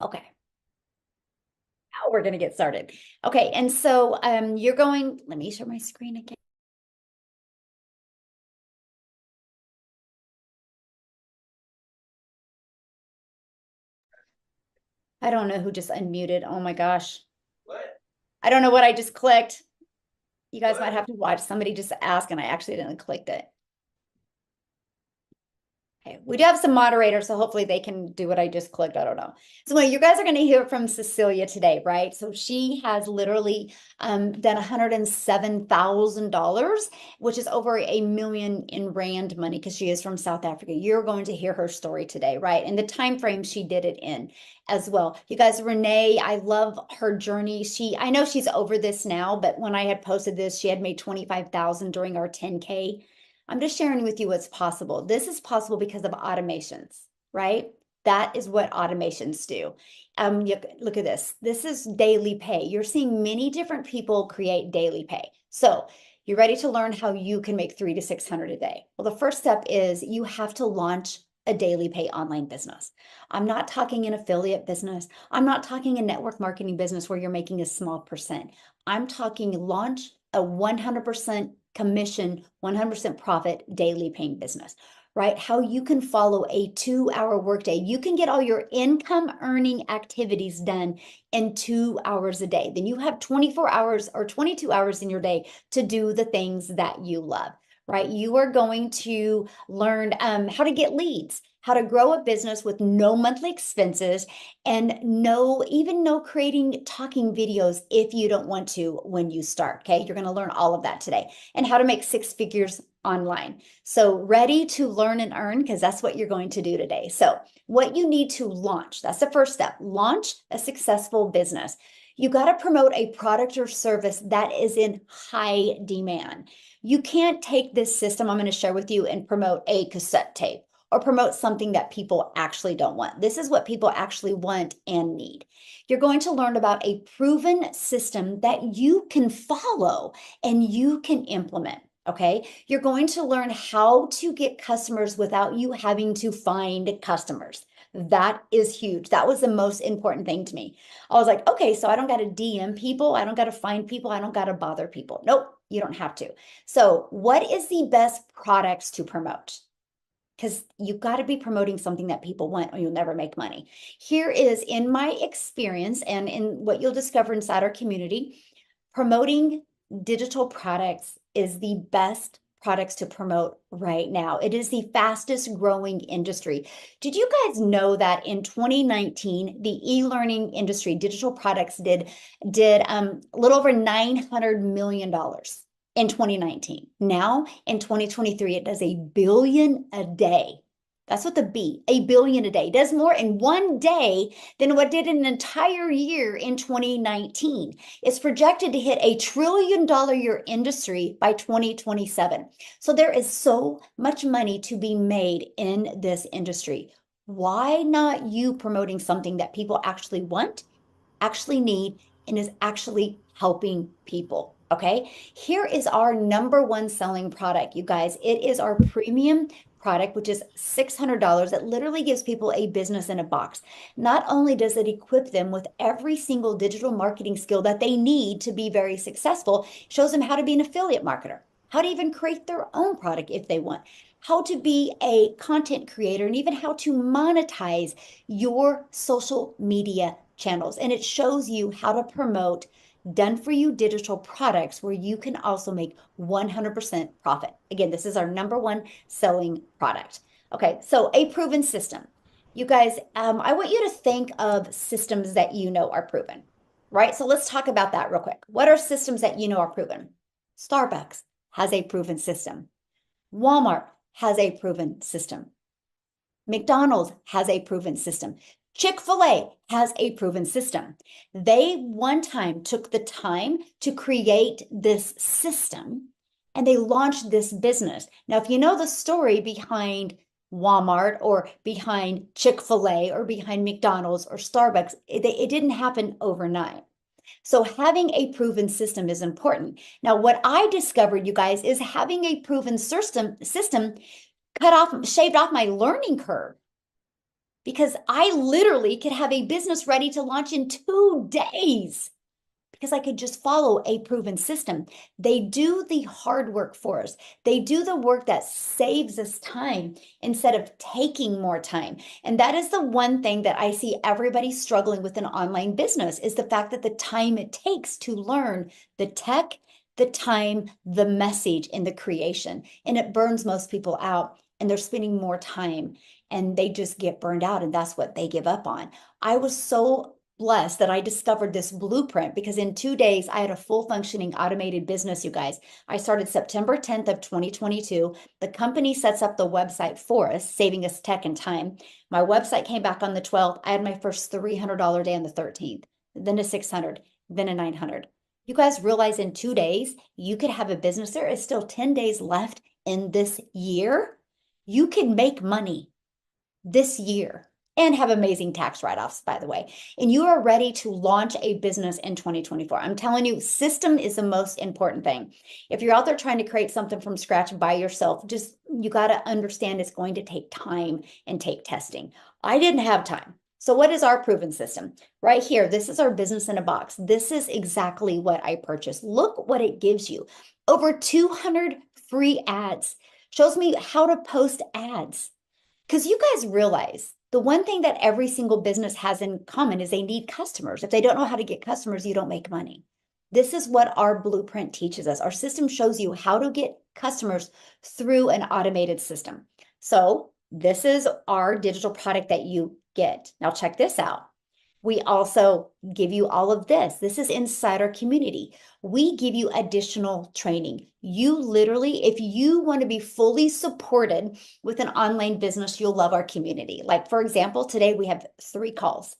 Okay, now we're going to get started. Okay, and so you're going, let me share my screen again. I don't know who just unmuted. Oh my gosh. What? I don't know what I just clicked. You guys might What? have to watch. Somebody just asked and I accidentally clicked it. Okay, we do have some moderators, so hopefully they can do what I just clicked. I don't know. So you guys are going to hear from Cecilia today, right? So she has literally done $107,000, which is over a million in rand money because she is from South Africa. You're going to hear her story today, right? And the time frame she did it in as well. You guys, Renee, I love her journey. I know she's over this now, but when I had posted this, she had made 25,000 during our 10K. I'm just sharing with you what's possible. This is possible because of automations, right? That is what automations do. Look at this. This is daily pay. You're seeing many different people create daily pay. So you're ready to learn how you can make 300 to 600 a day. Well, the first step is you have to launch a daily pay online business. I'm not talking an affiliate business. I'm not talking a network marketing business where you're making a small percent. I'm talking launch a 100% commission, 100% profit daily paying business, right? How you can follow a 2-hour workday. You can get all your income earning activities done in 2 hours a day. Then you have 24 hours or 22 hours in your day to do the things that you love, right? You are going to learn how to get leads, how to grow a business with no monthly expenses, and no creating talking videos if you don't want to when you start. Okay, you're going to learn all of that today, and how to make 6 figures online. So ready to learn and earn, because that's what you're going to do today. So what you need to launch, that's the first step. Launch a successful business. You got to promote a product or service that is in high demand. You can't take this system I'm going to share with you and promote a cassette tape or promote something that people actually don't want. This is what people actually want and need. You're going to learn about a proven system that you can follow and you can implement. Okay. You're going to learn how to get customers without you having to find customers. That is huge. That was the most important thing to me. I was like, okay, so I don't got to DM people. I don't got to find people. I don't got to bother people. Nope, you don't have to. So, what is the best products to promote? Because you've got to be promoting something that people want or you'll never make money. Here is in my experience and in what you'll discover inside our community, promoting digital products is the best products to promote right now. It is the fastest growing industry. Did you guys know that in 2019, the e-learning industry, digital products did a little over $900 million in 2019. Now in 2023, it does a billion a day. That's what the B, a billion a day, does more in one day than what did an entire year in 2019. It's projected to hit $1 trillion year industry by 2027. So there is so much money to be made in this industry. Why not you promoting something that people actually want, actually need, and is actually helping people? Okay, here is our number one selling product, you guys. It is our premium product, which is $600. It literally gives people a business in a box. Not only does it equip them with every single digital marketing skill that they need to be very successful, shows them how to be an affiliate marketer, how to even create their own product if they want, how to be a content creator, and even how to monetize your social media channels. And it shows you how to promote done for you digital products where you can also make 100% profit. Again, this is our number one selling product. Okay, so a proven system. You guys, I want you to think of systems that you know are proven, right? So let's talk about that real quick. What are systems that you know are proven? Starbucks has a proven system. Walmart has a proven system. McDonald's has a proven system. Chick-fil-A has a proven system. They one time took the time to create this system and they launched this business. Now, if you know the story behind Walmart or behind Chick-fil-A or behind McDonald's or Starbucks, it didn't happen overnight. So having a proven system is important. Now, what I discovered, you guys, is having a proven system shaved off my learning curve. because I literally could have a business ready to launch in 2 days because I could just follow a proven system. They do the hard work for us. They do the work that saves us time instead of taking more time. And that is the one thing that I see everybody struggling with in online business is the fact that the time it takes to learn the tech, the time, the message, and the creation. And it burns most people out, and they're spending more time and they just get burned out, and that's what they give up on. I was so blessed that I discovered this blueprint because in 2 days I had a full functioning automated business, you guys. I started September 10th of 2022. The company sets up the website for us, saving us tech and time. My website came back on the 12th. I had my first $300 day on the 13th, then a 600, then a 900. You guys realize in 2 days, you could have a business. There is still 10 days left in this year. You can make money this year and have amazing tax write-offs, by the way. And you are ready to launch a business in 2024. I'm telling you, system is the most important thing. If you're out there trying to create something from scratch by yourself, you got to understand it's going to take time and take testing. I didn't have time. So what is our proven system? Right here, this is our business in a box. This is exactly what I purchased. Look what it gives you. Over 200 free ads. Shows me how to post ads. Because you guys realize the one thing that every single business has in common is they need customers. If they don't know how to get customers, you don't make money. This is what our blueprint teaches us. Our system shows you how to get customers through an automated system. So this is our digital product that you get. Now check this out. We also give you all of this. This is inside our community. We give you additional training. You literally, if you want to be fully supported with an online business, you'll love our community. Like, for example, today we have 3 calls.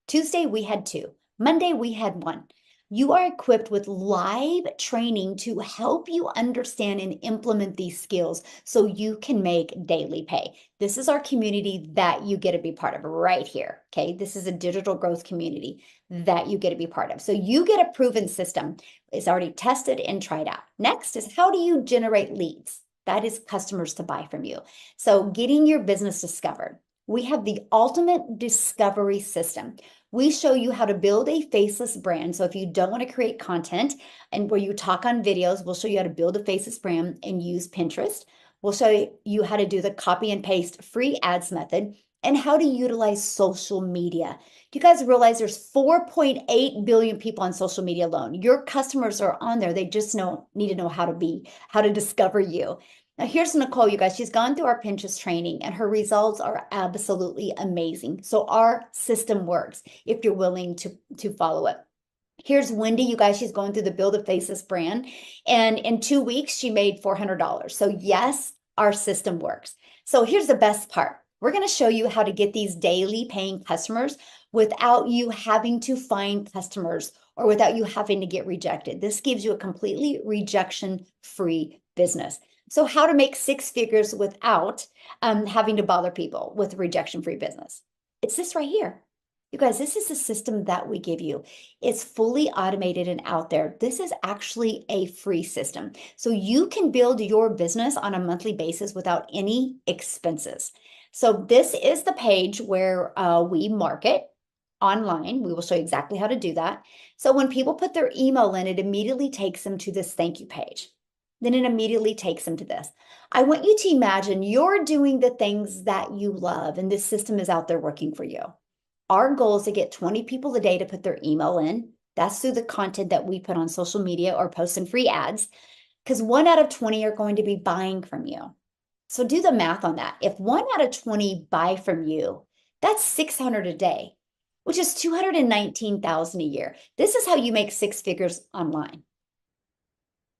Tuesday, we had 2. Monday, we had 1. You are equipped with live training to help you understand and implement these skills so you can make daily pay. This is our community that you get to be part of right here, okay? This is a digital growth community that you get to be part of. So you get a proven system. It's already tested and tried out. Next is how do you generate leads? That is customers to buy from you. So getting your business discovered. We have the ultimate discovery system. We show you how to build a faceless brand. So if you don't want to create content and where you talk on videos, we'll show you how to build a faceless brand and use Pinterest. We'll show you how to do the copy and paste free ads method and how to utilize social media. Do you guys realize there's 4.8 billion people on social media alone? Your customers are on there. They just need to know how to discover you. Now here's Nicole, you guys. She's gone through our Pinterest training and her results are absolutely amazing. So our system works if you're willing to follow it. Here's Wendy, you guys. She's going through the Build a Faceless brand. And in 2 weeks, she made $400. So yes, our system works. So here's the best part. We're going to show you how to get these daily paying customers without you having to find customers or without you having to get rejected. This gives you a completely rejection-free business. So how to make 6 figures without having to bother people with rejection-free business. It's this right here. You guys, this is the system that we give you. It's fully automated and out there. This is actually a free system. So you can build your business on a monthly basis without any expenses. So this is the page where we market online. We will show you exactly how to do that. So when people put their email in, it immediately takes them to this thank you page. Then it immediately takes them to this. I want you to imagine you're doing the things that you love and this system is out there working for you. Our goal is to get 20 people a day to put their email in. That's through the content that we put on social media or post in free ads, because 1 out of 20 are going to be buying from you. So do the math on that. If 1 out of 20 buy from you, that's 600 a day, which is 219,000 a year. This is how you make 6 figures online.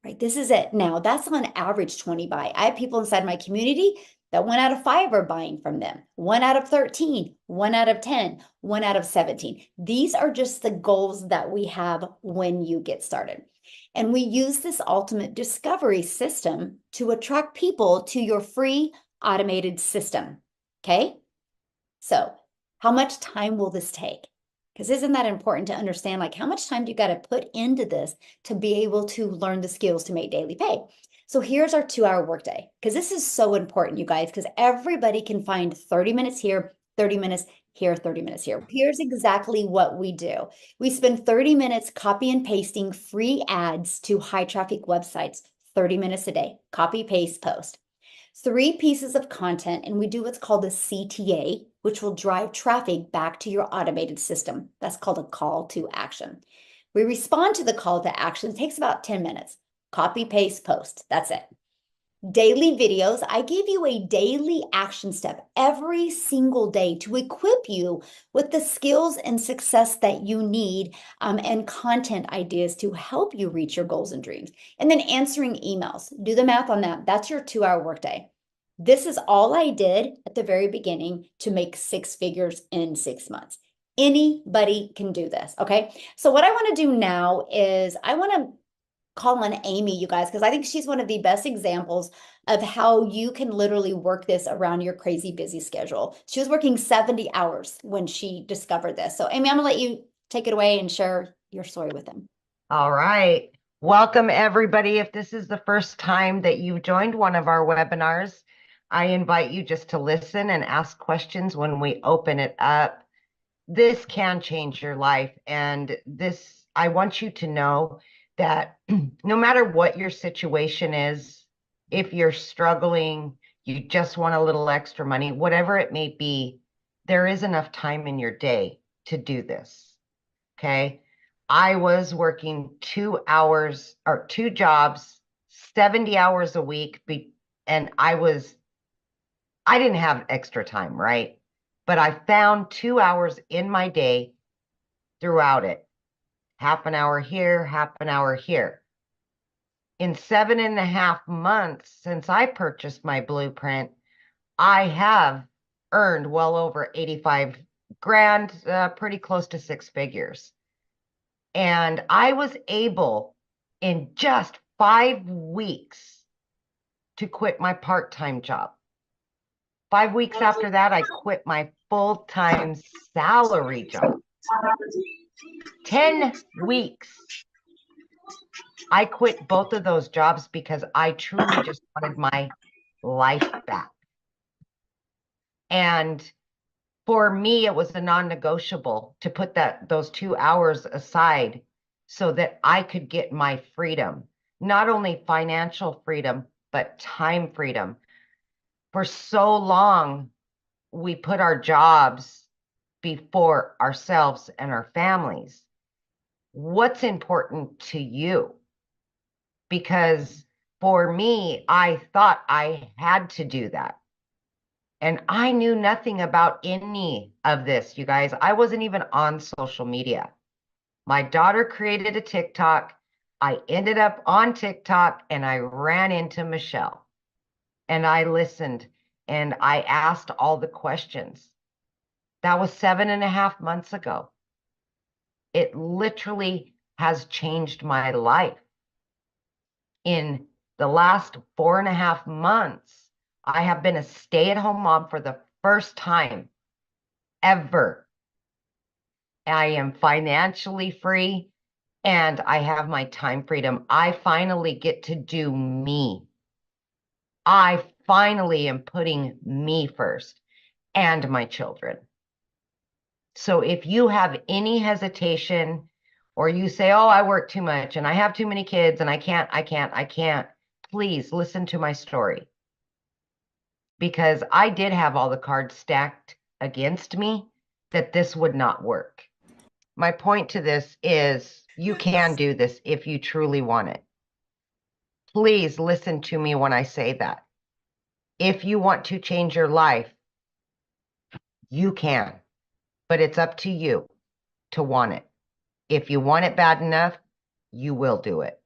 Right? This is it. Now, that's on average 20 buy. I have people inside my community that 1 out of 5 are buying from them. 1 out of 13, 1 out of 10, 1 out of 17. These are just the goals that we have when you get started. And we use this ultimate discovery system to attract people to your free automated system. Okay? So how much time will this take? Because isn't that important to understand, like how much time do you got to put into this to be able to learn the skills to make daily pay? So here's our 2-hour workday, because this is so important, you guys, because everybody can find 30 minutes here, 30 minutes here, 30 minutes here. Here's exactly what we do. We spend 30 minutes copy and pasting free ads to high traffic websites, 30 minutes a day, copy, paste, post. 3 pieces of content, and we do what's called a CTA, which will drive traffic back to your automated system. That's called a call to action. We respond to the call to action. It takes about 10 minutes. Copy, paste, post. That's it. Daily videos. I give you a daily action step every single day to equip you with the skills and success that you need, and content ideas to help you reach your goals and dreams. And then answering emails. Do the math on that. That's your 2-hour workday. This is all I did at the very beginning to make 6 figures in 6 months. Anybody can do this, okay? So what I want to do now is I want to call on Amy, you guys, because I think she's one of the best examples of how you can literally work this around your crazy busy schedule. She was working 70 hours when she discovered this. So Amy, I'm gonna let you take it away and share your story with them. All right. Welcome, everybody. If this is the first time that you've joined one of our webinars, I invite you just to listen and ask questions when we open it up. This can change your life. And this, I want you to know that no matter what your situation is, if you're struggling, you just want a little extra money, whatever it may be, there is enough time in your day to do this. Okay. I was working 2 hours or 2 jobs, 70 hours a week. And I didn't have extra time, right? But I found 2 hours in my day throughout it. Half an hour here, half an hour here. In 7.5 months since I purchased my blueprint, I have earned well over 85 grand, pretty close to 6 figures. And I was able in just 5 weeks to quit my part-time job. 5 weeks after that, I quit my full-time salary job. 10 weeks. I quit both of those jobs because I truly just wanted my life back. And for me, it was a non-negotiable to put those 2 hours aside so that I could get my freedom, not only financial freedom, but time freedom. For so long, we put our jobs before ourselves and our families. What's important to you? Because for me, I thought I had to do that. And I knew nothing about any of this, you guys. I wasn't even on social media. My daughter created a TikTok. I ended up on TikTok and I ran into Michelle. And I listened and I asked all the questions. That was 7.5 months ago. It literally has changed my life. In the last 4.5 months, I have been a stay-at-home mom for the first time ever. I am financially free and I have my time freedom. I finally get to do me. I finally am putting me first and my children. So if you have any hesitation or you say, oh, I work too much and I have too many kids and I can't, please listen to my story. Because I did have all the cards stacked against me that this would not work. My point to this is you can do this if you truly want it. Please listen to me when I say that. If you want to change your life, you can, but it's up to you to want it. If you want it bad enough, you will do it.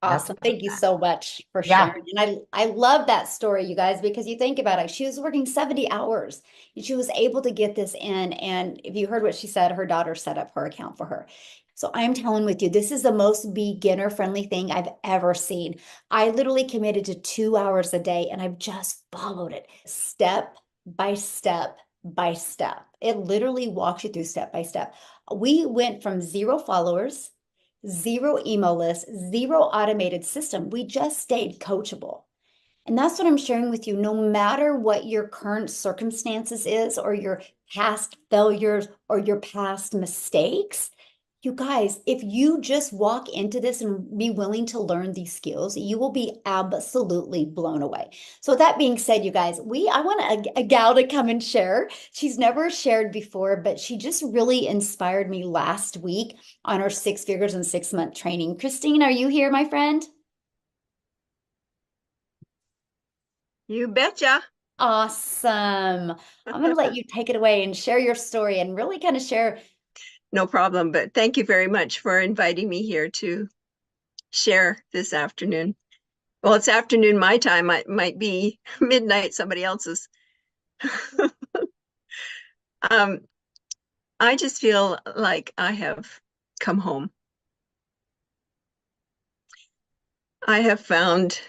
Awesome. Thank you so much for sharing. Yeah. And I love that story, you guys, because you think about it. She was working 70 hours and she was able to get this in. And if you heard what she said, her daughter set up her account for her. So I'm telling with you, this is the most beginner friendly thing I've ever seen. I literally committed to 2 hours a day and I've just followed it step by step by step. It literally walks you through step by step. We went from 0 followers, 0 email list, 0 automated system. We just stayed coachable. And that's what I'm sharing with you. No matter what your current circumstances is, or your past failures, or your past mistakes, you guys, if you just walk into this and be willing to learn these skills, you will be absolutely blown away. So with that being said, you guys, I want a gal to come and share. She's never shared before, but she just really inspired me last week on our 6 figures in 6 month training. Christine, are you here, my friend? You betcha. Awesome. I'm going to let you take it away and share your story and really kind of share. No problem, but thank you very much for inviting me here to share this afternoon. Well, it's afternoon my time. It might be midnight somebody else's. I just feel like I have come home. I have found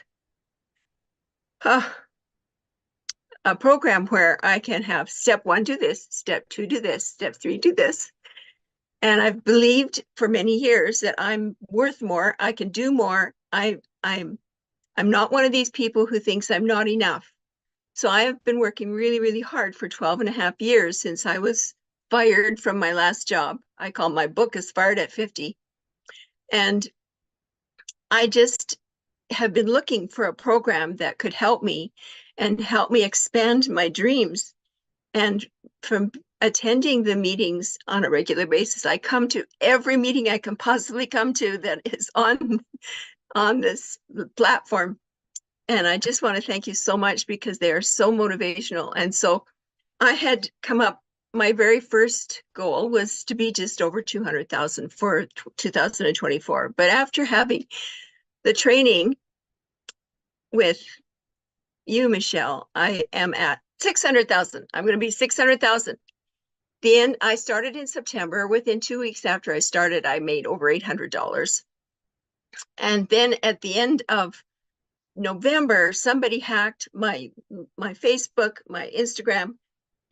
a program where I can have step 1, do this, step 2, do this, step 3, do this. And I've believed for many years that I'm worth more. I can do more. I'm not one of these people who thinks I'm not enough. So I have been working really, really hard for 12 and a half years since I was fired from my last job. I call my book as Fired at 50. And I just have been looking for a program that could help me and help me expand my dreams. And from attending the meetings on a regular basis, I come to every meeting I can possibly come to that is on this platform. And I just want to thank you so much because they are so motivational. And so I had come up, my very first goal was to be just over 200,000 for 2024. But after having the training with you, Michelle, I am at 600,000. I'm going to be 600,000. Then I started in September. Within 2 weeks after I started, I made over $800. And then at the end of November, somebody hacked my Facebook, my Instagram,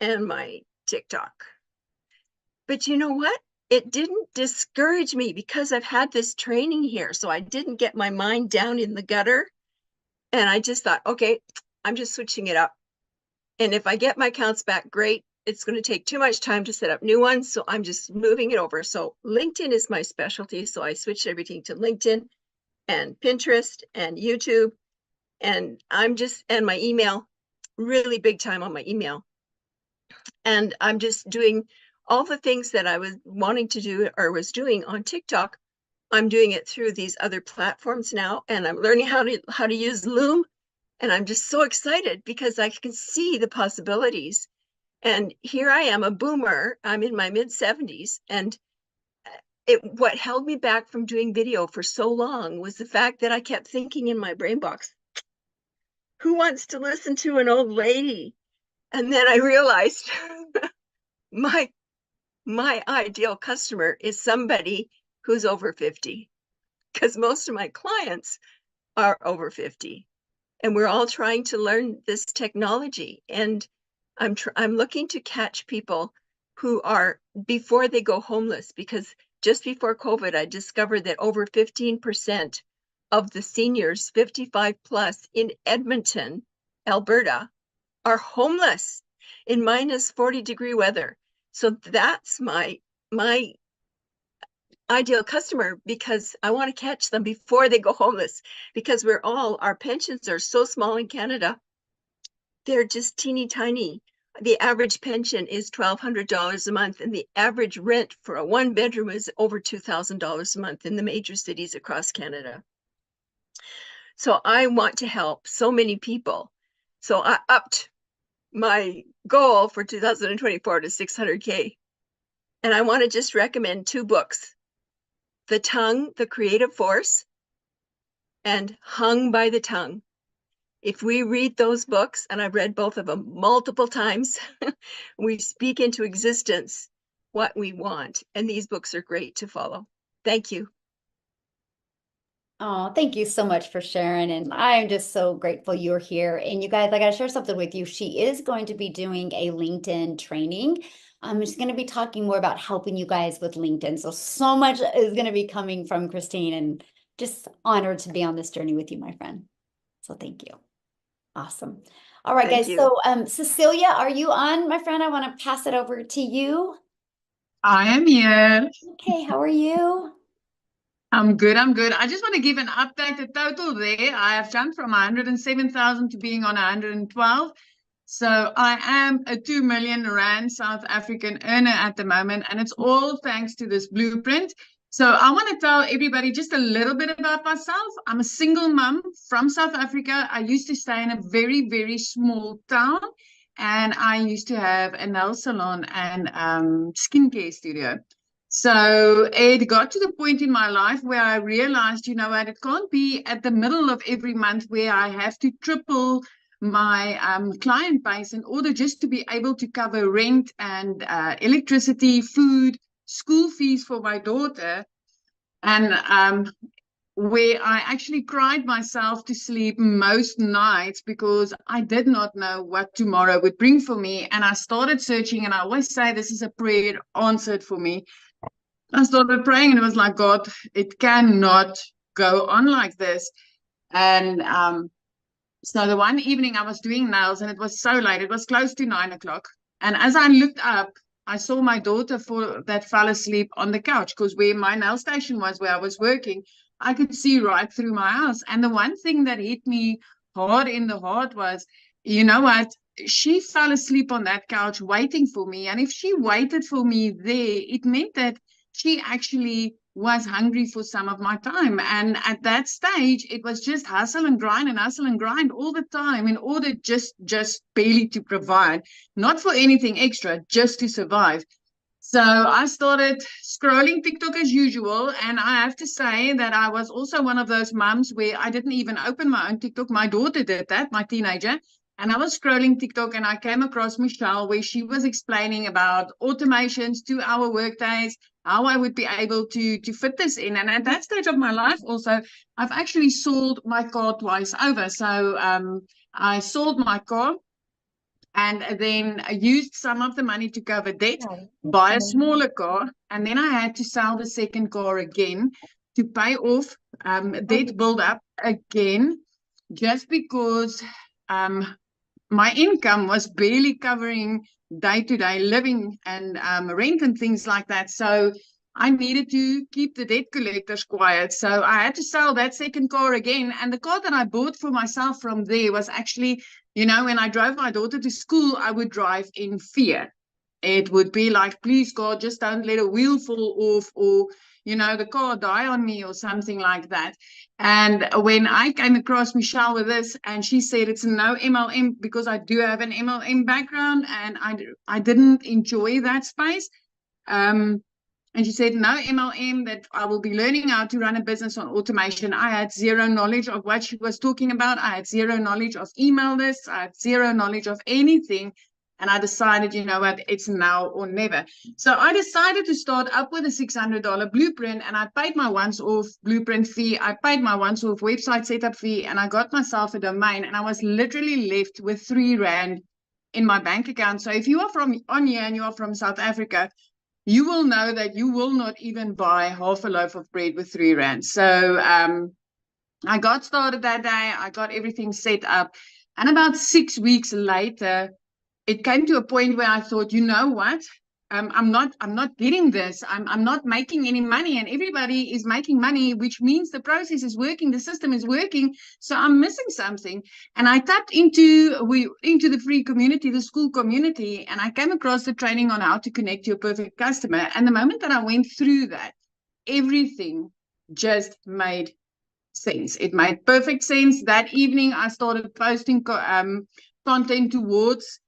and my TikTok. But you know what? It didn't discourage me because I've had this training here. So I didn't get my mind down in the gutter. And I just thought, okay, I'm just switching it up. And if I get my accounts back, great. It's going to take too much time to set up new ones. So I'm just moving it over. So LinkedIn is my specialty. So I switched everything to LinkedIn and Pinterest and YouTube. And and my email, really big time on my email. And I'm just doing all the things that I was wanting to do or was doing on TikTok. I'm doing it through these other platforms now. And I'm learning how to use Loom. And I'm just so excited because I can see the possibilities. And here I am, a boomer. I'm in my mid-70s. And what held me back from doing video for so long was the fact that I kept thinking in my brain box, who wants to listen to an old lady? And then I realized my ideal customer is somebody who's over 50, because most of my clients are over 50. And we're all trying to learn this technology. And I'm looking to catch people who are before they go homeless, because just before COVID, I discovered that over 15% of the seniors 55 plus in Edmonton, Alberta, are homeless in minus 40-degree weather. So that's my ideal customer, because I want to catch them before they go homeless, because our pensions are so small in Canada. They're just teeny tiny. The average pension is $1,200 a month, and the average rent for a 1-bedroom is over $2,000 a month in the major cities across Canada. So I want to help so many people. So I upped my goal for 2024 to 600K. And I want to just recommend 2 books: The Tongue, The Creative Force, and Hung by the Tongue. If we read those books, and I've read both of them multiple times, we speak into existence what we want. And these books are great to follow. Thank you. Oh, thank you so much for sharing. And I'm just so grateful you're here. And you guys, I got to share something with you. She is going to be doing a LinkedIn training. She's going to be talking more about helping you guys with LinkedIn. So much is going to be coming from Christine, and just honored to be on this journey with you, my friend. So thank you. Awesome. All right, Thank guys. you. So, Cecilia, are you on, my friend? I want to pass it over to you. I am here. Okay, how are you? I'm good. I'm good. I just want to give an update. The total there, I have jumped from 107,000 to being on 112. So I am a 2 million Rand South African earner at the moment, and it's all thanks to this blueprint. So I want to tell everybody just a little bit about myself. I'm a single mom from South Africa. I used to stay in a very, very small town, and I used to have a nail salon and skincare studio. So it got to the point in my life where I realized, you know what, it can't be at the middle of every month where I have to triple my client base in order just to be able to cover rent and electricity, food, school fees for my daughter. And where I actually cried myself to sleep most nights because I did not know what tomorrow would bring for me. And I started searching, and I always say this is a prayer answered for me. I started praying, and it was like, God, it cannot go on like this. And so the one evening I was doing nails, and it was so late, it was close to 9 o'clock. And as I looked up, I saw my daughter that fell asleep on the couch, because where my nail station was, where I was working, I could see right through my house. And the one thing that hit me hard in the heart was, you know what? She fell asleep on that couch waiting for me. And if she waited for me there, it meant that she actually was hungry for some of my time. And at that stage, it was just hustle and grind all the time in order just barely to provide, not for anything extra, just to survive. So I started scrolling TikTok as usual. And I have to say that I was also one of those mums where I didn't even open my own TikTok. My daughter did that, my teenager. And I was scrolling TikTok, and I came across Michelle, where she was explaining about automations, 2-hour workdays, how I would be able to fit this in. And at that stage of my life also, I've actually sold my car twice over. So I sold my car, and then I used some of the money to cover debt, buy a smaller car, and then I had to sell the second car again to pay off debt build up again, just because my income was barely covering day-to-day living and rent and things like that. So I needed to keep the debt collectors quiet. So I had to sell that second car again. And the car that I bought for myself from there was actually, you know, when I drove my daughter to school, I would drive in fear. It would be like, please, God, just don't let a wheel fall off, or, you know, the car die on me or something like that. And when I came across Michelle with this, and she said it's no MLM, because I do have an MLM background, and I didn't enjoy that space. And she said, no MLM, that I will be learning how to run a business on automation. I had zero knowledge of what she was talking about. I had zero knowledge of email lists. I had zero knowledge of anything. And I decided, you know what, it's now or never. So I decided to start up with a $600 blueprint, and I paid my once-off blueprint fee. I paid my once-off website setup fee, and I got myself a domain, and I was literally left with 3 Rand in my bank account. So if you are on here and you are from South Africa, you will know that you will not even buy half a loaf of bread with 3 Rand. So I got started that day. I got everything set up. And about 6 weeks later, it came to a point where I thought, you know what? I'm not getting this. I'm not making any money, and everybody is making money, which means the process is working, the system is working. So I'm missing something. And I tapped into the free community, the school community, and I came across the training on how to connect your perfect customer. And the moment that I went through that, everything just made sense. It made perfect sense. That evening, I started posting content towards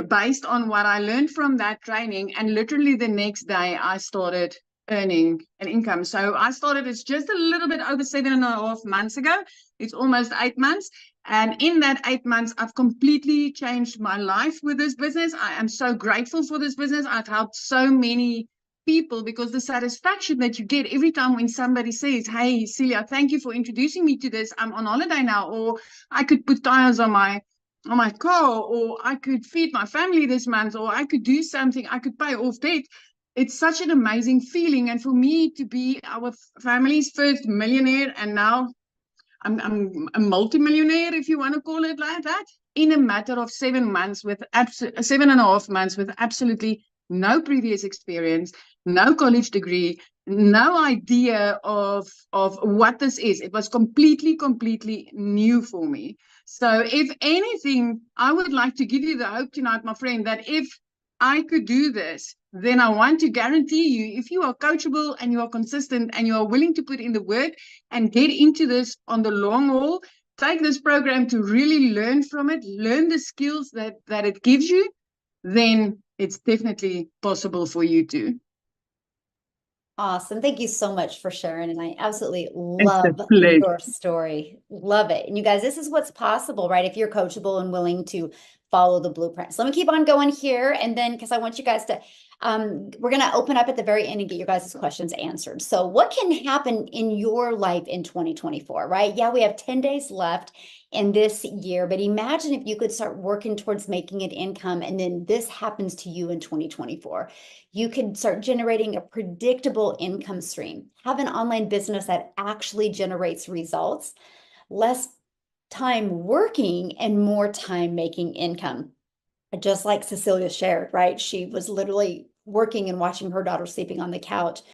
based on what I learned from that training, and literally the next day I started earning an income. So I started, it's just a little bit over 7.5 months ago. It's almost 8 months. And in that 8 months, I've completely changed my life with this business. I am so grateful for this business. I've helped so many people, because the satisfaction that you get every time when somebody says, hey, Celia, thank you for introducing me to this. I'm on holiday now, or I could put tires on my car, or I could feed my family this month, or I could do something, I could pay off debt. It's such an amazing feeling. And for me to be our family's first millionaire, and now I'm a multimillionaire, if you want to call it like that, in a matter of 7 months with 7.5 months with absolutely no previous experience, no college degree, no idea of what this is. It was completely new for me. So if anything, I would like to give you the hope tonight, my friend, that if I could do this, then I want to guarantee you, if you are coachable and you are consistent and you are willing to put in the work and get into this on the long haul, take this program to really learn from it, learn the skills that it gives you, then it's definitely possible for you too. Awesome. Thank you so much for sharing. And I absolutely It's a love pleasure. your story. Love it. And you guys, this is what's possible, right? If you're coachable and willing to follow the blueprints. Let me keep on going here. And then, because I want you guys to, we're going to open up at the very end and get your guys' questions answered. So what can happen in your life in 2024, right? Yeah, we have 10 days left in this year, but imagine if you could start working towards making an income and then this happens to you in 2024. You could start generating a predictable income stream, have an online business that actually generates results, less time working and more time making income. Just like Cecilia shared, right? She was literally working and watching her daughter sleeping on the couch